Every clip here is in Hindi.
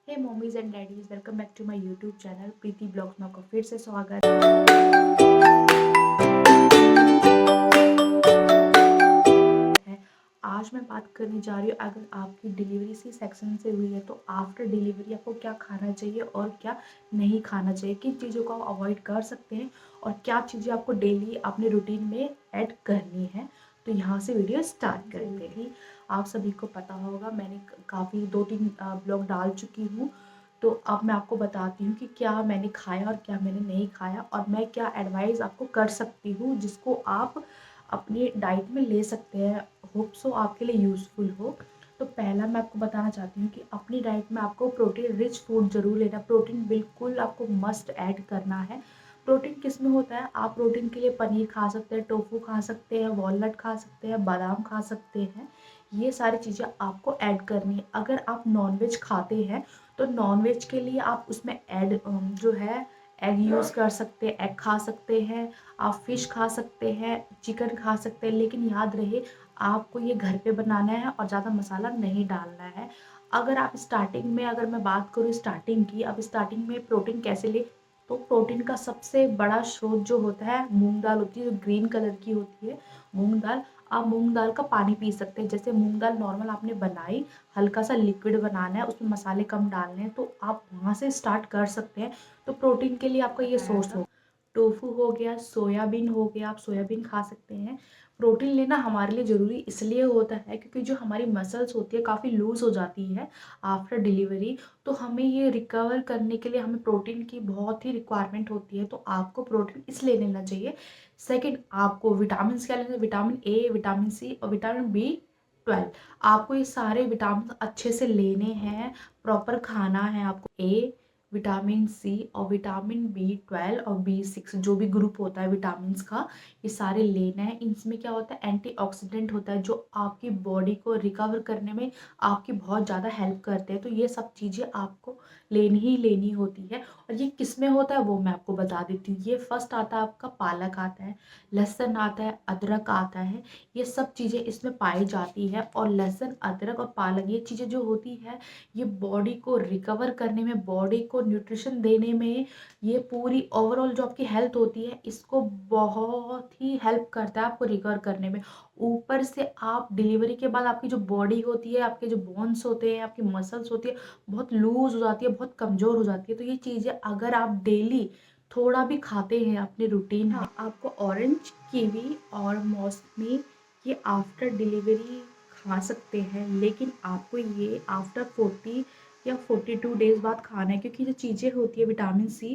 Hey mommies and daddies, welcome back to my YouTube channel Preeti blogs में आपका फिर से स्वागत है। आज मैं बात करने जा रही हूँ, अगर आपकी डिलीवरी सी सेक्शन से हुई है तो आफ्टर डिलीवरी आपको क्या खाना चाहिए और क्या नहीं खाना चाहिए, किन चीज़ों को आप अवॉइड कर सकते हैं और क्या चीज़ें आपको डेली अपने रूटीन में ऐड करनी है। तो यहाँ से वीडियो स्टार्ट करते हैं। आप सभी को पता होगा, मैंने काफ़ी 2-3 ब्लॉग डाल चुकी हूँ। तो अब मैं आपको बताती हूँ कि क्या मैंने खाया और क्या मैंने नहीं खाया और मैं क्या एडवाइस आपको कर सकती हूँ जिसको आप अपनी डाइट में ले सकते हैं। होप सो आपके लिए यूज़फुल हो। तो पहला मैं आपको बताना चाहती हूँ कि अपनी डाइट में आपको प्रोटीन रिच फूड ज़रूर लेना। प्रोटीन बिल्कुल आपको मस्ट ऐड करना है। प्रोटीन किस में होता है, आप प्रोटीन के लिए पनीर खा सकते हैं, टोफू खा सकते हैं, वॉलनट खा सकते हैं, बादाम खा सकते हैं। ये सारी चीज़ें आपको ऐड करनी है। अगर आप नॉनवेज खाते हैं तो नॉनवेज के लिए आप उसमें ऐड जो है एग यूज़ कर सकते हैं, एग खा सकते हैं, आप फिश खा सकते हैं, चिकन खा सकते हैं। लेकिन याद रहे, आपको ये घर पे बनाना है और ज़्यादा मसाला नहीं डालना है। अगर आप स्टार्टिंग में, अगर मैं बात करूँ स्टार्टिंग की, अब स्टार्टिंग में प्रोटीन कैसे ले, तो प्रोटीन का सबसे बड़ा स्रोत जो होता है मूंग दाल होती है, जो ग्रीन कलर की होती है मूंग दाल। आप मूंग दाल का पानी पी सकते हैं। जैसे मूंग दाल नॉर्मल आपने बनाई, हल्का सा लिक्विड बनाना है, उसमें मसाले कम डालने हैं, तो आप वहाँ से स्टार्ट कर सकते हैं। तो प्रोटीन के लिए आपका ये सोर्स हो। टोफू हो गया, सोयाबीन हो गया, आप सोयाबीन खा सकते हैं। प्रोटीन लेना हमारे लिए ज़रूरी इसलिए होता है क्योंकि जो हमारी मसल्स होती है काफ़ी लूज़ हो जाती है आफ्टर डिलीवरी। तो हमें ये रिकवर करने के लिए हमें प्रोटीन की बहुत ही रिक्वायरमेंट होती है। तो आपको प्रोटीन इसलिए लेना चाहिए। सेकंड, आपको विटामिन क्या लेना है, विटामिन ए, विटामिन सी और विटामिन B12। आपको ये सारे विटामिन अच्छे से लेने हैं, प्रॉपर खाना है आपको। ए, विटामिन सी और विटामिन B12 और B6, जो भी ग्रुप होता है विटामिन का, ये सारे लेना है। इनमें क्या होता है, एंटीऑक्सीडेंट होता है जो आपकी बॉडी को रिकवर करने में आपकी बहुत ज़्यादा हेल्प करते हैं। तो ये सब चीज़ें आपको लेनी ही लेनी होती है। और ये किस में होता है वो मैं आपको बता देती हूँ। ये फर्स्ट आता है आपका, पालक आता है, लहसुन आता है, अदरक आता है। ये सब चीज़ें इसमें पाई जाती है। और लहसुन, अदरक और पालक, ये चीज़ें जो होती है, ये बॉडी को रिकवर करने में, बॉडी को न्यूट्रिशन देने में, ये पूरी ओवरऑल जो आपकी हेल्थ होती है, इसको बहुत ही हेल्प करता है आपको रिकवर करने में। ऊपर से आप डिलीवरी के बाद आपकी जो बॉडी होती है, आपके जो बोन्स होते हैं, आपकी मसल्स होती है, बहुत लूज हो जाती है, बहुत कमज़ोर हो जाती है। तो ये चीज़ें अगर आप डेली थोड़ा भी खाते हैं अपने रूटीन में, आपको ऑरेंज, कीवी और मौसमी ये आफ्टर डिलीवरी खा सकते हैं। लेकिन आपको ये आफ्टर 40 या 42 डेज़ बाद खाना है, क्योंकि जो चीज़ें होती है विटामिन सी,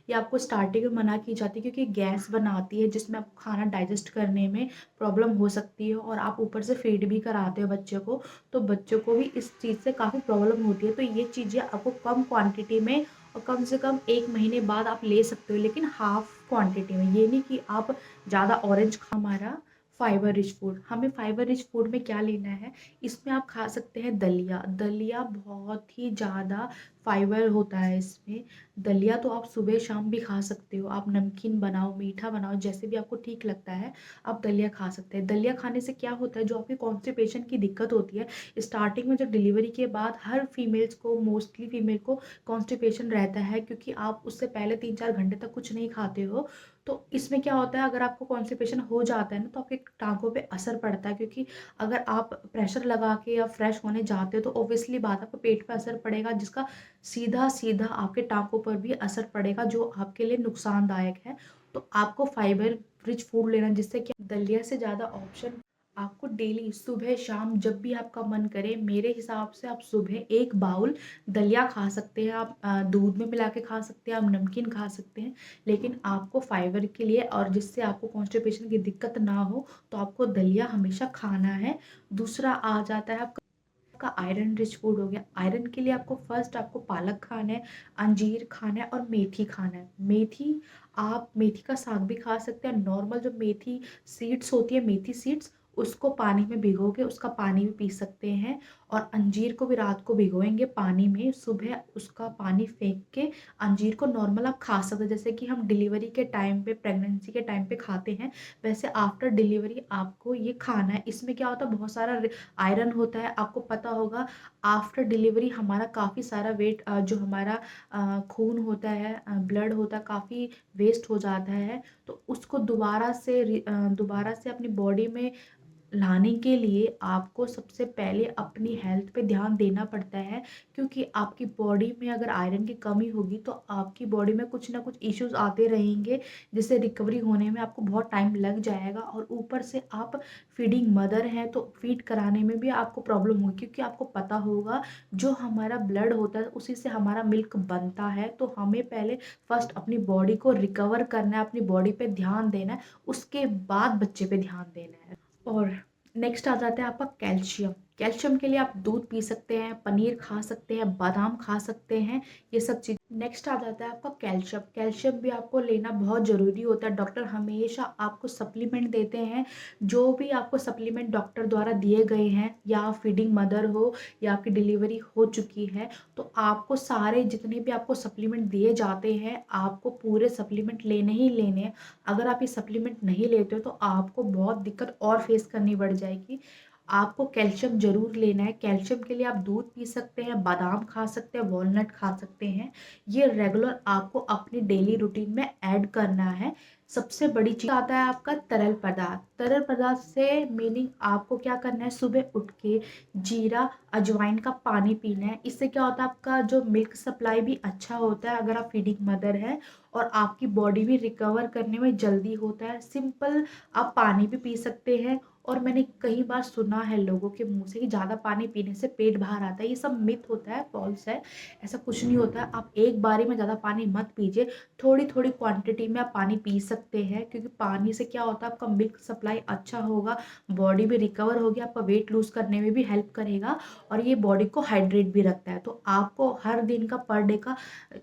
ये आपको स्टार्टिंग में मना की जाती है क्योंकि गैस बनाती है जिसमें आपको खाना डाइजेस्ट करने में प्रॉब्लम हो सकती है। और आप ऊपर से फीड भी कराते हो बच्चे को, तो बच्चों को भी इस चीज़ से काफ़ी प्रॉब्लम होती है। तो ये चीज़ें आपको कम क्वान्टिटी में और कम से कम 1 महीने बाद आप ले सकते हो, लेकिन हाफ क्वांटिटी में। ये नहीं कि आप ज़्यादा ऑरेंज खा। हमारा फाइबर रिच फूड, हमें फाइबर रिच फूड में क्या लेना है, इसमें आप खा सकते हैं दलिया। दलिया बहुत ही ज़्यादा फाइबर होता है इसमें। दलिया तो आप सुबह शाम भी खा सकते हो। आप नमकीन बनाओ, मीठा बनाओ, जैसे भी आपको ठीक लगता है आप दलिया खा सकते हैं। दलिया खाने से क्या होता है, जो आपकी कॉन्स्टिपेशन की दिक्कत होती है स्टार्टिंग में, जो डिलीवरी के बाद हर फीमेल्स को, मोस्टली फीमेल को कॉन्स्टिपेशन रहता है, क्योंकि आप उससे पहले 3-4 घंटे तक कुछ नहीं खाते हो। तो इसमें क्या होता है, अगर आपको कॉन्स्टिपेशन हो जाता है ना, तो आपके टाँगों पे असर पड़ता है। क्योंकि अगर आप प्रेशर लगा के या फ्रेश होने जाते हो तो ऑब्वियसली बात, आपको पेट पे असर पड़ेगा, जिसका सीधा सीधा आपके टाँगों पर भी असर पड़ेगा, जो आपके लिए नुकसानदायक है। तो आपको फाइबर रिच फूड लेना, जिससे कि दलिया से ज़्यादा ऑप्शन आपको डेली सुबह शाम जब भी आपका मन करे, मेरे हिसाब से आप सुबह 1 बाउल दलिया खा सकते हैं। आप दूध में मिला के खा सकते हैं, आप नमकीन खा सकते हैं। लेकिन आपको फाइबर के लिए और जिससे आपको कॉन्स्टिपेशन की दिक्कत ना हो, तो आपको दलिया हमेशा खाना है। दूसरा आ जाता है आपका आयरन रिच फूड हो गया। आयरन के लिए आपको फर्स्ट आपको पालक खाना है, अंजीर खाना है और मेथी खाना है। मेथी, आप मेथी का साग भी खा सकते हैं। नॉर्मल जो मेथी सीड्स होती है, मेथी सीड्स, उसको पानी में भिगो के उसका पानी भी पी सकते हैं। और अंजीर को भी रात को भिगोएंगे पानी में, सुबह उसका पानी फेंक के अंजीर को नॉर्मल आप खा सकते हो, जैसे कि हम डिलीवरी के टाइम पे, प्रेगनेंसी के टाइम पे खाते हैं, वैसे आफ्टर डिलीवरी आपको ये खाना है। इसमें क्या होता है, बहुत सारा आयरन होता है। आपको पता होगा आफ्टर डिलीवरी हमारा काफ़ी सारा वेट, जो हमारा खून होता है, ब्लड होता है, काफ़ी वेस्ट हो जाता है। तो उसको दोबारा से अपनी बॉडी में लाने के लिए आपको सबसे पहले अपनी हेल्थ पे ध्यान देना पड़ता है, क्योंकि आपकी बॉडी में अगर आयरन की कमी होगी तो आपकी बॉडी में कुछ ना कुछ इश्यूज आते रहेंगे, जिससे रिकवरी होने में आपको बहुत टाइम लग जाएगा। और ऊपर से आप फीडिंग मदर हैं तो फीड कराने में भी आपको प्रॉब्लम होगी, क्योंकि आपको पता होगा जो हमारा ब्लड होता है उसी से हमारा मिल्क बनता है। तो हमें पहले फर्स्ट अपनी बॉडी को रिकवर करना है, अपनी बॉडी पे ध्यान देना है, उसके बाद बच्चे पे ध्यान देना है। और नेक्स्ट आ जाता है आपका कैल्शियम। कैल्शियम के लिए आप दूध पी सकते हैं, पनीर खा सकते हैं, बादाम खा सकते हैं, ये सब चीज़। नेक्स्ट आ जाता है आपका कैल्शियम। कैल्शियम भी आपको लेना बहुत ज़रूरी होता है। डॉक्टर हमेशा आपको सप्लीमेंट देते हैं, जो भी आपको सप्लीमेंट डॉक्टर द्वारा दिए गए हैं, या फीडिंग मदर हो या आपकी डिलीवरी हो चुकी है, तो आपको सारे जितने भी आपको सप्लीमेंट दिए जाते हैं, आपको पूरे सप्लीमेंट लेने ही लेने हैं। अगर आप ये सप्लीमेंट नहीं लेते हो तो आपको बहुत दिक्कत और फेस करनी पड़ जाएगी। आपको कैल्शियम ज़रूर लेना है। कैल्शियम के लिए आप दूध पी सकते हैं, बादाम खा सकते हैं, वॉलनट खा सकते हैं। ये रेगुलर आपको अपनी डेली रूटीन में ऐड करना है। सबसे बड़ी चीज़ आता है आपका तरल पदार्थ। तरल पदार्थ से मीनिंग आपको क्या करना है, सुबह उठ के जीरा अजवाइन का पानी पीना है। इससे क्या होता है, आपका जो मिल्क सप्लाई भी अच्छा होता है अगर आप फीडिंग मदर है, और आपकी बॉडी भी रिकवर करने में जल्दी होता है। सिंपल आप पानी भी पी सकते हैं। और मैंने कई बार सुना है लोगों के मुंह से कि ज़्यादा पानी पीने से पेट बाहर आता है, ये सब मिथ होता है, फॉल्स है। ऐसा कुछ नहीं होता है। आप एक बारी में ज़्यादा पानी मत पीजिए, थोड़ी थोड़ी क्वांटिटी में आप पानी पी सकते हैं, क्योंकि पानी से क्या होता है, आपका मिल्क सप्लाई अच्छा होगा, बॉडी भी रिकवर होगी, आपका वेट लूज करने में भी हेल्प करेगा, और ये बॉडी को हाइड्रेट भी रखता है। तो आपको हर दिन का पर डे का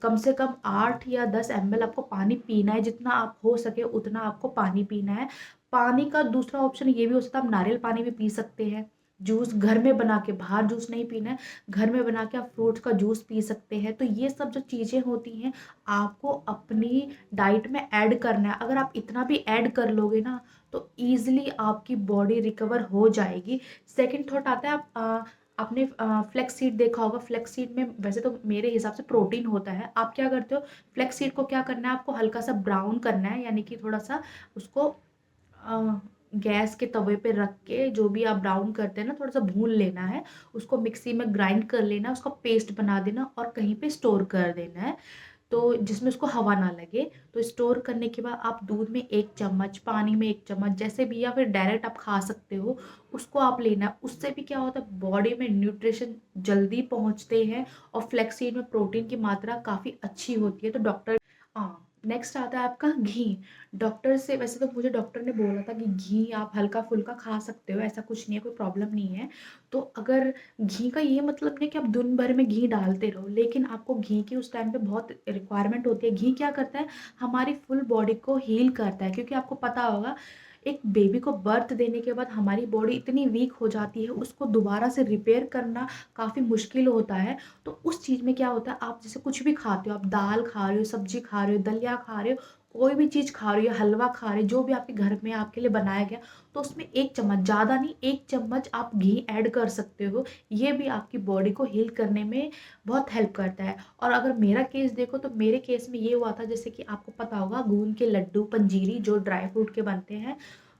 कम से कम 8 या 10 ml आपको पानी पीना है। जितना आप हो सके उतना आपको पानी पीना है। पानी का दूसरा ऑप्शन ये भी हो सकता है, आप नारियल पानी भी पी सकते हैं, जूस घर में बना के, बाहर जूस नहीं पीना है, घर में बना के आप फ्रूट्स का जूस पी सकते हैं। तो ये सब जो चीज़ें होती हैं आपको अपनी डाइट में ऐड करना है। अगर आप इतना भी ऐड कर लोगे ना तो ईजिली आपकी बॉडी रिकवर हो जाएगी। सेकंड थॉट आता है, आप आपने फ्लेक्स सीड देखा होगा। फ्लेक्स सीड में वैसे तो मेरे हिसाब से प्रोटीन होता है। आप क्या करते हो, फ्लेक्स सीड को क्या करना है, आपको हल्का सा ब्राउन करना है, यानी कि थोड़ा सा उसको गैस के तवे पे रख के, जो भी आप ब्राउन करते हैं ना, थोड़ा सा भून लेना है, उसको मिक्सी में ग्राइंड कर लेना है, उसका पेस्ट बना देना और कहीं पे स्टोर कर देना है, तो जिसमें उसको हवा ना लगे। तो स्टोर करने के बाद आप दूध में 1 चम्मच, पानी में 1 चम्मच, जैसे भी, या फिर डायरेक्ट आप खा सकते हो, उसको आप लेना। उससे भी क्या होता है, बॉडी में न्यूट्रिशन जल्दी पहुंचते हैं, और फ्लेक्सीड में प्रोटीन की मात्रा काफ़ी अच्छी होती है। तो डॉक्टर, हाँ, नेक्स्ट आता है आपका घी। डॉक्टर से, वैसे तो मुझे डॉक्टर ने बोला था कि घी आप हल्का फुल्का खा सकते हो, ऐसा कुछ नहीं है, कोई प्रॉब्लम नहीं है। तो अगर घी का ये मतलब नहीं कि आप दिन भर में घी डालते रहो, लेकिन आपको घी की उस टाइम पे बहुत रिक्वायरमेंट होती है। घी क्या करता है, हमारी फुल बॉडी को हील करता है, क्योंकि आपको पता होगा एक बेबी को बर्थ देने के बाद हमारी बॉडी इतनी वीक हो जाती है, उसको दोबारा से रिपेयर करना काफ़ी मुश्किल होता है। तो उस चीज़ में क्या होता है, आप जैसे कुछ भी खाते हो, आप दाल खा रहे हो, सब्जी खा रहे हो, दलिया खा रहे हो, कोई भी चीज़ खा रही हो, हलवा खा रहे हो, जो भी आपके घर में आपके लिए बनाया गया, तो उसमें 1 चम्मच, ज़्यादा नहीं, 1 चम्मच आप घी ऐड कर सकते हो। ये भी आपकी बॉडी को हील करने में बहुत हेल्प करता है। और अगर मेरा केस देखो तो मेरे केस में ये हुआ था, जैसे कि आपको पता होगा गूंद के लड्डू, पंजीरी, जो ड्राई फ्रूट के बनते हैं,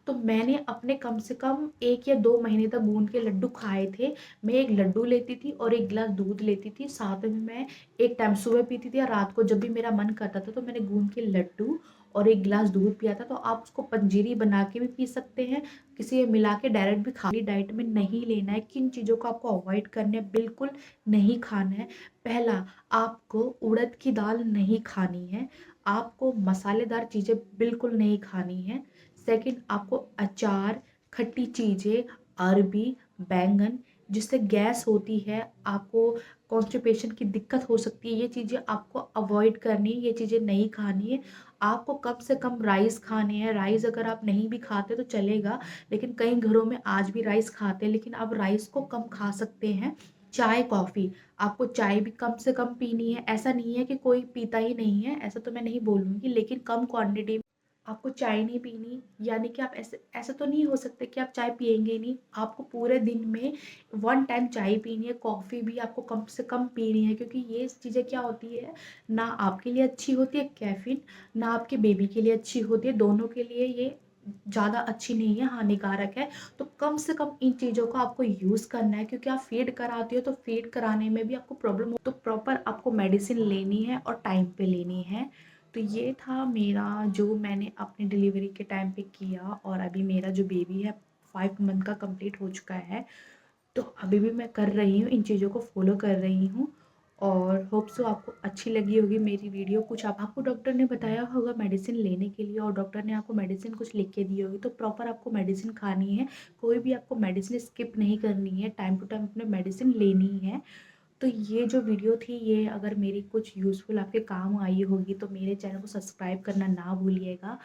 तो मैंने अपने कम से कम 1 या 2 महीने तक गूंद के लड्डू खाए थे। मैं एक लड्डू लेती थी और एक गिलास दूध लेती थी, साथ में मैं एक टाइम सुबह पीती थी, और रात को जब भी मेरा मन करता था तो मैंने गूंद के लड्डू और एक गिलास दूध पिया था। तो आप उसको पंजीरी बना के भी पी सकते हैं, किसी में मिला के डायरेक्ट भी खा। डाइट में नहीं लेना है, किन चीज़ों को आपको अवॉइड करना है, बिल्कुल नहीं खाना है। पहला, आपको उड़द की दाल नहीं खानी है, आपको मसालेदार चीज़ें बिल्कुल नहीं खानी है। सेकंड, आपको अचार, खट्टी चीज़ें, अरबी, बैंगन, जिससे गैस होती है, आपको कॉन्स्टिपेशन की दिक्कत हो सकती है। ये चीज़ें आपको अवॉइड करनी है, ये चीज़ें नहीं खानी है। आपको कम से कम राइस खाने हैं। राइस अगर आप नहीं भी खाते तो चलेगा, लेकिन कई घरों में आज भी राइस खाते हैं, लेकिन आप राइस को कम खा सकते हैं। चाय, कॉफ़ी, आपको चाय भी कम से कम पीनी है। ऐसा नहीं है कि कोई पीता ही नहीं है, ऐसा तो मैं नहीं बोलूँगी, लेकिन कम क्वांटिटी में आपको चाय नहीं पीनी, यानी कि आप ऐसे ऐसा तो नहीं हो सकता कि आप चाय पिएँगे ही नहीं। आपको पूरे दिन में 1 टाइम चाय पीनी है, कॉफ़ी भी आपको कम से कम पीनी है, क्योंकि ये चीज़ें क्या होती है, ना आपके लिए अच्छी होती है कैफ़ीन, ना आपके बेबी के लिए अच्छी होती है, दोनों के लिए ये ज़्यादा अच्छी नहीं है, हानिकारक है। तो कम से कम इन चीज़ों को आपको यूज़ करना है, क्योंकि आप फ़ीड कराते हो तो फ़ीड कराने में भी आपको प्रॉब्लम हो, तो प्रॉपर आपको मेडिसिन लेनी है और टाइम पे लेनी है। तो ये था मेरा जो मैंने अपनी डिलीवरी के टाइम पे किया, और अभी मेरा जो बेबी है 5 मंथ का कंप्लीट हो चुका है। तो अभी भी मैं कर रही हूँ, इन चीज़ों को फ़ॉलो कर रही हूँ, और होप सो आपको अच्छी लगी होगी मेरी वीडियो। कुछ आपको डॉक्टर ने बताया होगा मेडिसिन लेने के लिए, और डॉक्टर ने आपको मेडिसिन कुछ लिख के दी होगी, तो प्रॉपर आपको मेडिसिन खानी है। कोई भी आपको मेडिसिन स्किप नहीं करनी है, टाइम टू टाइम अपने मेडिसिन लेनी है। तो ये जो वीडियो थी, ये अगर मेरी कुछ यूज़फुल आपके काम आई होगी तो मेरे चैनल को सब्सक्राइब करना ना भूलिएगा।